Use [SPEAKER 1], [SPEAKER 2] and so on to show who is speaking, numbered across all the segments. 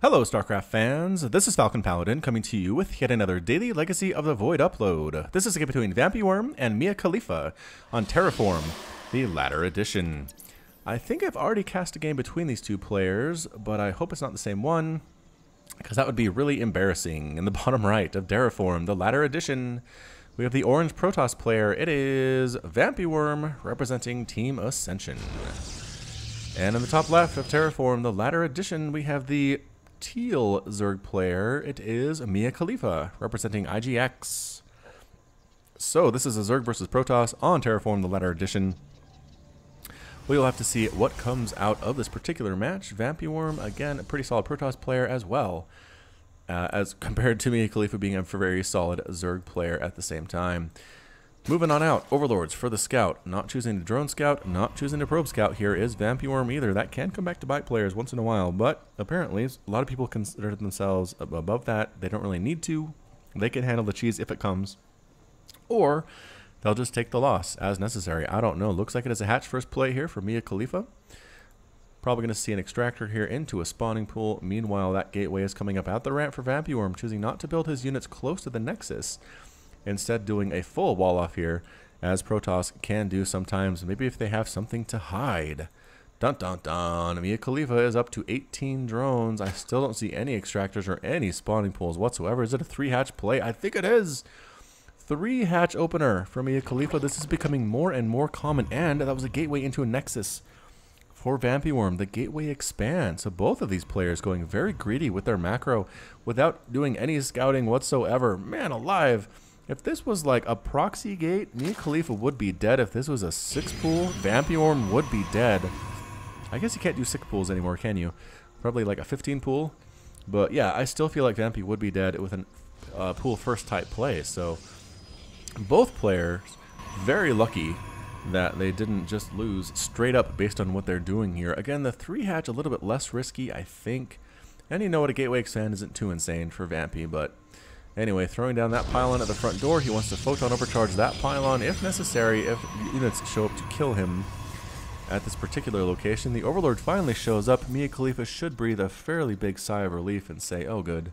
[SPEAKER 1] Hello StarCraft fans, this is Falcon Paladin coming to you with yet another daily Legacy of the Void upload. This is a game between VampyWorm and MiaKhalifa on Terraform, the latter edition. I think I've already cast a game between these two players, but I hope it's not the same one, because that would be really embarrassing. In the bottom right of Terraform, the latter edition, we have the orange Protoss player. It is VampyWorm representing Team Ascension. And in the top left of Terraform, the latter edition, we have the teal Zerg player. It is MiaKhalifa representing IGX. So this is a Zerg versus Protoss on Terraform, the latter edition. We'll have to see what comes out of this particular match. VampyWorm, again, a pretty solid Protoss player as well, as compared to MiaKhalifa being a very solid Zerg player at the same time. Moving on out, Overlords for the Scout. Not choosing the Drone Scout, not choosing the Probe Scout here is VampyWorm either. That can come back to bite players once in a while, but apparently a lot of people consider themselves above that. They don't really need to. They can handle the cheese if it comes. Or they'll just take the loss as necessary. I don't know. Looks like it is a hatch first play here for MiaKhalifa. Probably going to see an extractor here into a spawning pool. Meanwhile, that gateway is coming up at the ramp for VampyWorm, choosing not to build his units close to the Nexus. Instead doing a full wall off here, as Protoss can do sometimes, maybe if they have something to hide. Dun dun dun. MiaKhalifa is up to 18 drones. I still don't see any extractors or any spawning pools whatsoever. Is it a 3-hatch play? I think it is. 3-hatch opener for MiaKhalifa. This is becoming more and more common, and that was a gateway into a Nexus for VampyWorm. The gateway expands. So both of these players going very greedy with their macro without doing any scouting whatsoever. Man alive. If this was like a proxy gate, MiaKhalifa would be dead. If this was a 6-pool, VampyWorm would be dead. I guess you can't do 6 pools anymore, can you? Probably like a 15-pool. But yeah, I still feel like Vampy would be dead with a pool first type play. So both players very lucky that they didn't just lose straight up based on what they're doing here. Again, the 3-hatch a little bit less risky, I think. And you know what, a gateway expand isn't too insane for Vampy, but anyway, throwing down that pylon at the front door. He wants to photon overcharge that pylon if necessary, if units show up to kill him at this particular location. The Overlord finally shows up. MiaKhalifa should breathe a fairly big sigh of relief and say, oh good,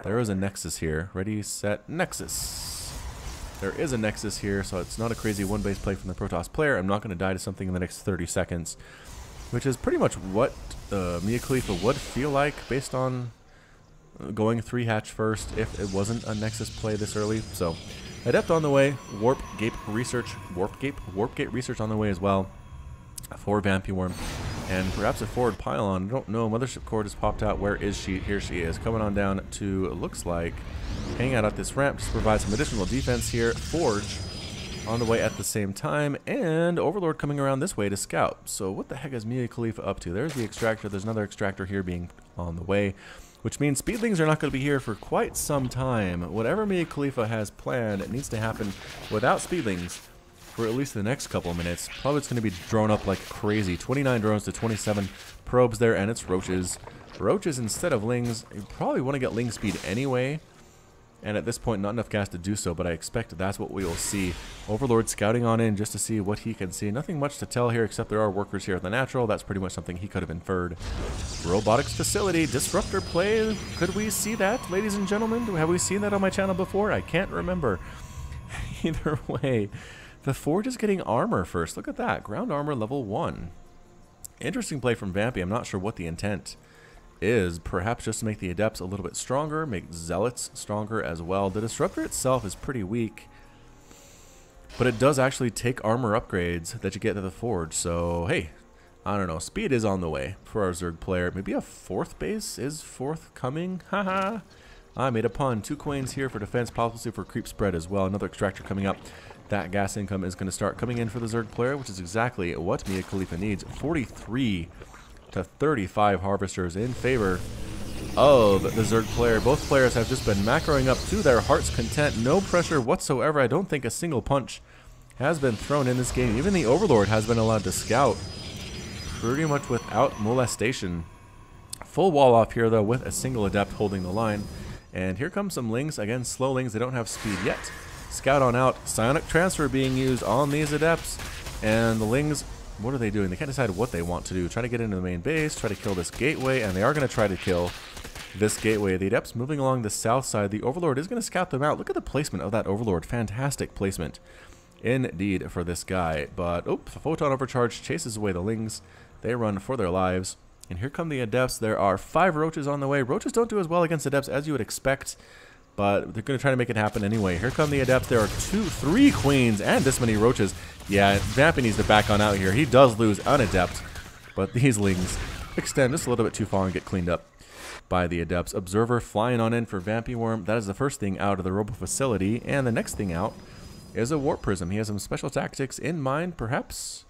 [SPEAKER 1] there is a Nexus here. Ready, set, Nexus. There is a Nexus here, so it's not a crazy one-base play from the Protoss player. I'm not going to die to something in the next 30 seconds, which is pretty much what MiaKhalifa would feel like based on going 3-hatch first if it wasn't a Nexus play this early. So Adept on the way, Warp Gate research on the way as well for VampyWorm, and perhaps a forward pylon. I don't know, Mothership Cord has popped out. Where is she? Here she is, coming on down to, looks like, hang out at this ramp to provide some additional defense here. Forge on the way at the same time, and Overlord coming around this way to scout. So what the heck is MiaKhalifa up to? There's the extractor. There's another extractor here being on the way, which means speedlings are not going to be here for quite some time. Whatever MiaKhalifa has planned, it needs to happen without speedlings for at least the next couple of minutes. Probably it's going to be drone up like crazy. 29 drones to 27 probes there, and it's roaches. Roaches instead of lings. You probably want to get ling speed anyway, and at this point not enough gas to do so, but I expect that's what we will see. Overlord scouting on in just to see what he can see. Nothing much to tell here except there are workers here at the natural. That's pretty much something he could have inferred. Robotics facility, disruptor play. Could we see that, ladies and gentlemen? Have we seen that on my channel before? I can't remember. Either way, the Forge is getting armor first. Look at that, ground armor level 1. Interesting play from Vampy. I'm not sure what the intent is. Perhaps just to make the Adepts a little bit stronger, make Zealots stronger as well. The Disruptor itself is pretty weak, but it does actually take armor upgrades that you get to the Forge. So hey, I don't know, speed is on the way for our Zerg player. Maybe a 4th base is forthcoming. Haha, I made a pun. 2 coins here for defense, possibly for creep spread as well. Another extractor coming up. That gas income is going to start coming in for the Zerg player, which is exactly what MiaKhalifa needs. 43 to 35 harvesters in favor of the Zerg player. Both players have just been macroing up to their heart's content. No pressure whatsoever. I don't think a single punch has been thrown in this game. Even the Overlord has been allowed to scout pretty much without molestation. Full wall off here though with a single Adept holding the line. And here comes some lings. Again, slow lings. They don't have speed yet. Scout on out. Psionic transfer being used on these Adepts. And the lings, what are they doing? They can't decide what they want to do. Try to get into the main base, try to kill this gateway, and they are going to try to kill this gateway. The Adepts moving along the south side. The Overlord is going to scout them out. Look at the placement of that Overlord. Fantastic placement indeed for this guy. But, oh, Photon Overcharge chases away the Lings. They run for their lives. And here come the Adepts. There are 5 Roaches on the way. Roaches don't do as well against Adepts as you would expect, but they're going to try to make it happen anyway. Here come the Adepts. There are 3 Queens and this many Roaches. Yeah, Vampy needs to back on out here. He does lose an Adept, but these Lings extend just a little bit too far and get cleaned up by the Adepts. Observer flying on in for VampyWorm. That is the first thing out of the Robo Facility. And the next thing out is a Warp Prism. He has some special tactics in mind, perhaps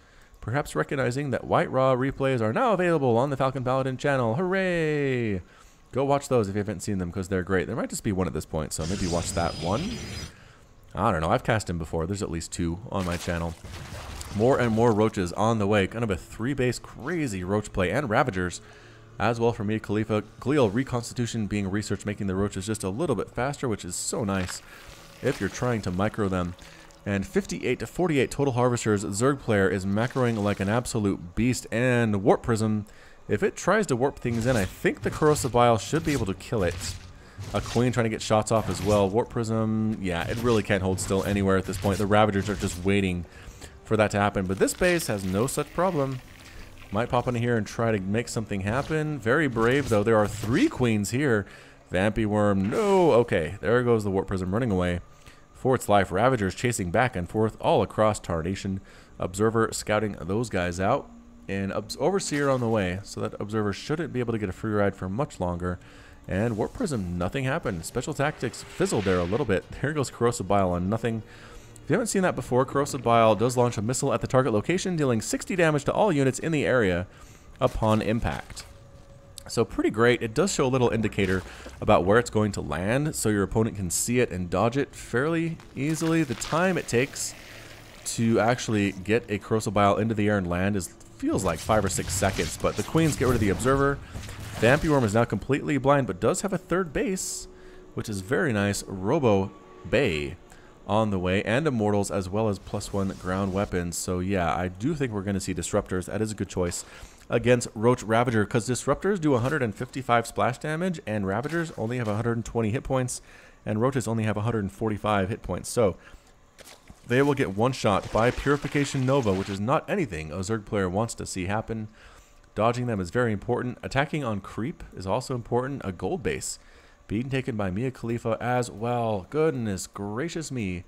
[SPEAKER 1] recognizing that White Raw replays are now available on the Falcon Paladin channel. Hooray! Go watch those if you haven't seen them, because they're great. There might just be one at this point, so maybe watch that one. I don't know. I've cast him before. There's at least 2 on my channel. More and more Roaches on the way. Kind of a 3-base crazy Roach play, and Ravagers as well for MiaKhalifa. Glial Reconstitution being researched, making the Roaches just a little bit faster, which is so nice if you're trying to micro them. And 58 to 48 total Harvesters. Zerg player is macroing like an absolute beast. And Warp Prism, if it tries to warp things in, I think the Corrosive Bile should be able to kill it. A Queen trying to get shots off as well. Warp Prism, yeah, it really can't hold still anywhere at this point. The Ravagers are just waiting for that to happen. But this base has no such problem. Might pop in here and try to make something happen. Very brave, though. There are 3 Queens here. VampyWorm, no. Okay, there goes the Warp Prism running away for its life. Ravagers chasing back and forth all across Tarnation. Observer scouting those guys out. And Overseer on the way, so that Observer shouldn't be able to get a free ride for much longer. And Warp Prism, nothing happened. Special Tactics fizzled there a little bit. There goes Corrosive Bile on nothing. If you haven't seen that before, Corrosive Bile does launch a missile at the target location, dealing 60 damage to all units in the area upon impact. So pretty great. It does show a little indicator about where it's going to land, so your opponent can see it and dodge it fairly easily. The time it takes to actually get a Corrosive Bile into the air and land feels like 5 or 6 seconds, but the Queens get rid of the Observer. VampyWorm is now completely blind, but does have a 3rd base, which is very nice. Robo Bay on the way, and Immortals, as well as +1 ground weapons. So yeah, I do think we're going to see Disruptors. That is a good choice against Roach Ravager, because Disruptors do 155 splash damage, and Ravagers only have 120 hit points, and Roaches only have 145 hit points. So they will get one shot by Purification Nova, which is not anything a Zerg player wants to see happen. Dodging them is very important. Attacking on creep is also important. A gold base being taken by MiaKhalifa as well. Goodness gracious me.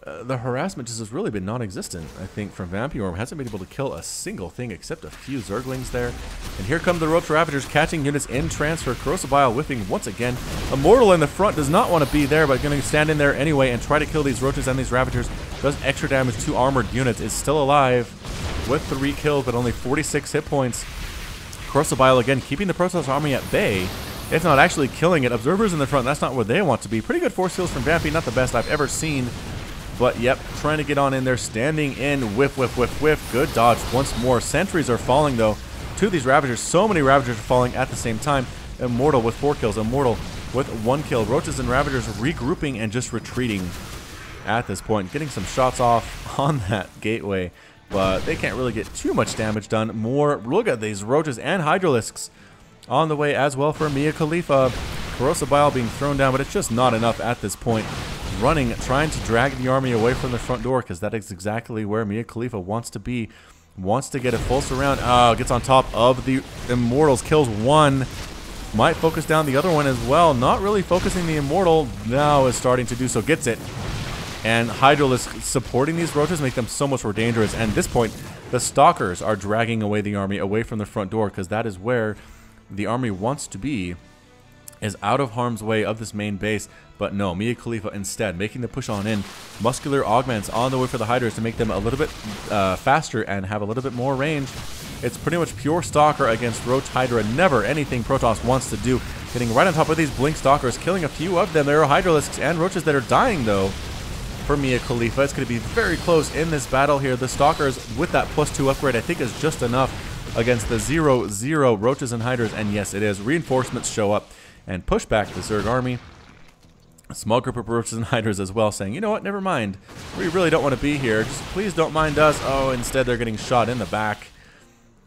[SPEAKER 1] The harassment just has really been non-existent, I think, from VampyWorm. Hasn't been able to kill a single thing except a few Zerglings there. And here come the Roach Ravagers catching units in transfer. Corrosive Bile whiffing once again. Immortal in the front does not want to be there, but going to stand in there anyway and try to kill these Roaches and these Ravagers. Does extra damage to armored units. Is still alive with 3 kills, but only 46 hit points. Corrosive Bile again keeping the Protoss army at bay, if not actually killing it. Observers in the front, that's not where they want to be. Pretty good force fields from Vampy, not the best I've ever seen. But yep, trying to get on in there, standing in, whiff, whiff, whiff, whiff. Good dodge once more. Sentries are falling, though, to these Ravagers. So many Ravagers are falling at the same time. Immortal with 4 kills. Immortal with 1 kill. Roaches and Ravagers regrouping and just retreating at this point. Getting some shots off on that gateway, but they can't really get too much damage done. More, look at these Roaches and Hydralisks on the way as well for MiaKhalifa. Corrosive Bile being thrown down, but it's just not enough at this point. Running, trying to drag the army away from the front door, because that is exactly where MiaKhalifa wants to be. Wants to get a full surround. Oh, gets on top of the Immortals, kills 1. Might focus down the other one as well. Not really focusing the Immortal. Now is starting to do so. Gets it. And Hydralisk supporting these Roaches make them so much more dangerous. And at this point, the Stalkers are dragging away the army away from the front door, because that is where the army wants to be, is out of harm's way of this main base. But no, MiaKhalifa instead making the push on in. Muscular augments on the way for the Hydras to make them a little bit faster and have a little bit more range. It's pretty much pure Stalker against Roach Hydra. Never anything Protoss wants to do. Getting right on top of these Blink Stalkers, killing a few of them. There are Hydralisks and Roaches that are dying, though, for MiaKhalifa. It's going to be very close in this battle here. The Stalkers with that +2 upgrade, I think, is just enough against the 0-0 Roaches and Hydras. And yes, it is. Reinforcements show up and push back the Zerg army. A small group of Roaches and Hydras as well, saying, you know what, never mind. We really don't want to be here. Just please don't mind us. Oh, instead they're getting shot in the back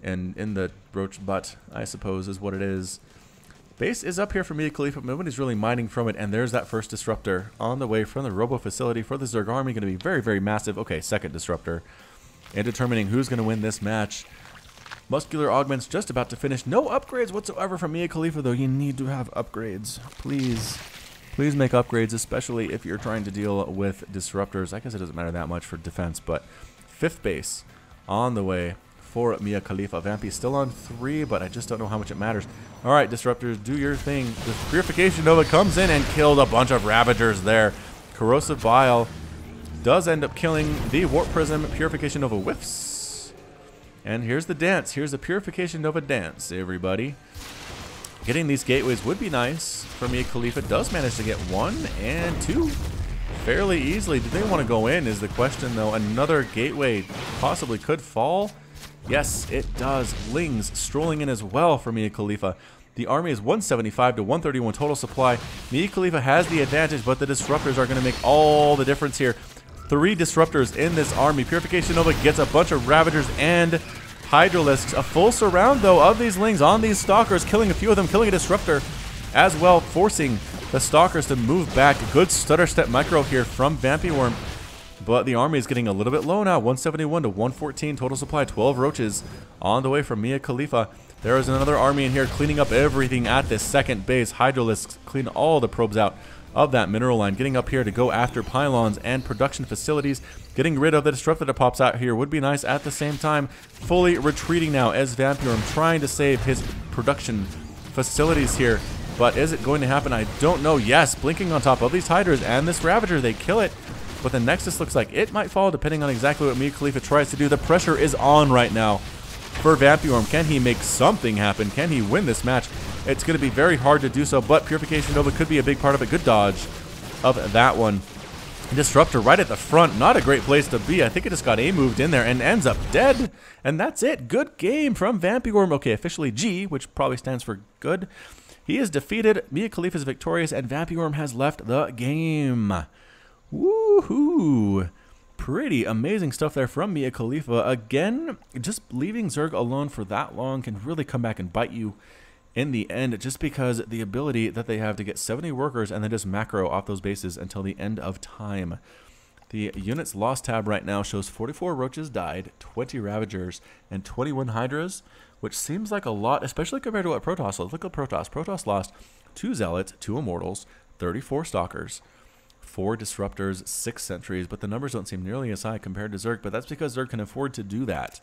[SPEAKER 1] and in the Roach butt, I suppose, is what it is. Base is up here for MiaKhalifa, but nobody's really mining from it, and there's that first disruptor on the way from the Robo facility for the Zerg army. Going to be very, very massive. Okay, second disruptor. And determining who's going to win this match. Muscular augments just about to finish. No upgrades whatsoever from MiaKhalifa, though. You need to have upgrades. Please. Please make upgrades, especially if you're trying to deal with disruptors. I guess it doesn't matter that much for defense, but fifth base on the way for MiaKhalifa. Vampy still on 3, but I just don't know how much it matters. All right, disruptors, do your thing. The Purification Nova comes in and killed a bunch of Ravagers there. Corrosive Bile does end up killing the Warp Prism. Purification Nova whiffs. And here's the dance. Here's the Purification Nova dance, everybody. Getting these gateways would be nice for MiaKhalifa. Does manage to get 1 and 2 fairly easily. Do they want to go in is the question, though. Another gateway possibly could fall. Yes, it does. Lings strolling in as well for MiaKhalifa. The army is 175 to 131 total supply. MiaKhalifa has the advantage, but the disruptors are going to make all the difference here. 3 disruptors in this army. Purification Nova gets a bunch of Ravagers and Hydralisks. A full surround, though, of these Lings on these Stalkers, killing a few of them, killing a disruptor as well, forcing the Stalkers to move back. Good stutter step micro here from VampyWorm. But the army is getting a little bit low now. 171 to 114 total supply. 12 roaches on the way from MiaKhalifa. There is another army in here cleaning up everything at this second base. Hydralisks clean all the probes out of that mineral line. Getting up here to go after pylons and production facilities. Getting rid of the disruptor that pops out here would be nice. At the same time, fully retreating now as VampyWorm trying to save his production facilities here. But is it going to happen? I don't know. Yes, blinking on top of these Hydras and this Ravager. They kill it. But the Nexus looks like it might fall depending on exactly what MiaKhalifa tries to do. The pressure is on right now for VampyWorm. Can he make something happen? Can he win this match? It's going to be very hard to do so, but Purification Nova could be a big part of it. Good dodge of that one. Disruptor right at the front. Not a great place to be. I think it just got A-moved in there and ends up dead. And that's it. Good game from VampyWorm. Okay, officially G, which probably stands for good. He is defeated. MiaKhalifa is victorious, and VampyWorm has left the game. Woohoo! Pretty amazing stuff there from MiaKhalifa. Again, just leaving Zerg alone for that long can really come back and bite you in the end, just because the ability that they have to get 70 workers and then just macro off those bases until the end of time. The units lost tab right now shows 44 roaches died, 20 Ravagers, and 21 Hydras, which seems like a lot, especially compared to what Protoss lost. Look at Protoss. Protoss lost 2 Zealots, 2 Immortals, 34 Stalkers, 4 Disruptors, 6 Sentries, but the numbers don't seem nearly as high compared to Zerg, but that's because Zerg can afford to do that.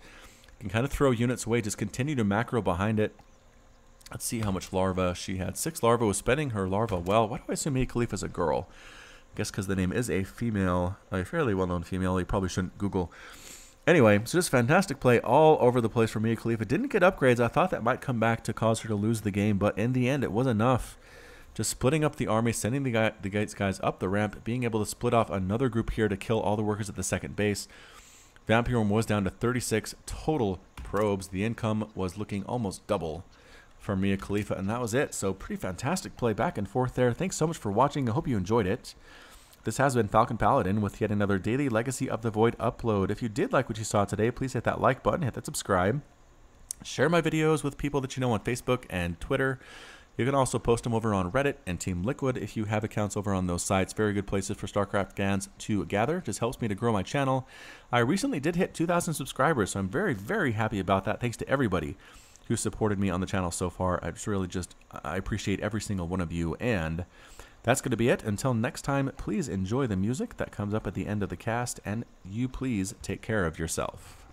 [SPEAKER 1] You can kind of throw units away, just continue to macro behind it. Let's see how much larva she had. 6 larva, was spending her larva well. Why do I assume MiaKhalifa is a girl? I guess because the name is a female, a fairly well-known female. You probably shouldn't Google. Anyway, so just fantastic play all over the place for MiaKhalifa. Didn't get upgrades. I thought that might come back to cause her to lose the game, but in the end, it was enough. Just splitting up the army, sending the guys up the ramp, being able to split off another group here to kill all the workers at the second base. VampyWorm was down to 36 total probes. The income was looking almost double for MiaKhalifa, and that was it. So pretty fantastic play back and forth there. Thanks so much for watching. I hope you enjoyed it. This has been Falcon Paladin with yet another daily Legacy of the Void upload. If you did like what you saw today, please hit that like button, hit that subscribe. Share my videos with people that you know on Facebook and Twitter. You can also post them over on Reddit and Team Liquid if you have accounts over on those sites. Very good places for StarCraft fans to gather. Just helps me to grow my channel. I recently did hit 2,000 subscribers, so I'm very, very happy about that. Thanks to everybody who supported me on the channel so far. I appreciate every single one of you, and that's going to be it. Until next time, please enjoy the music that comes up at the end of the cast, and you please take care of yourself.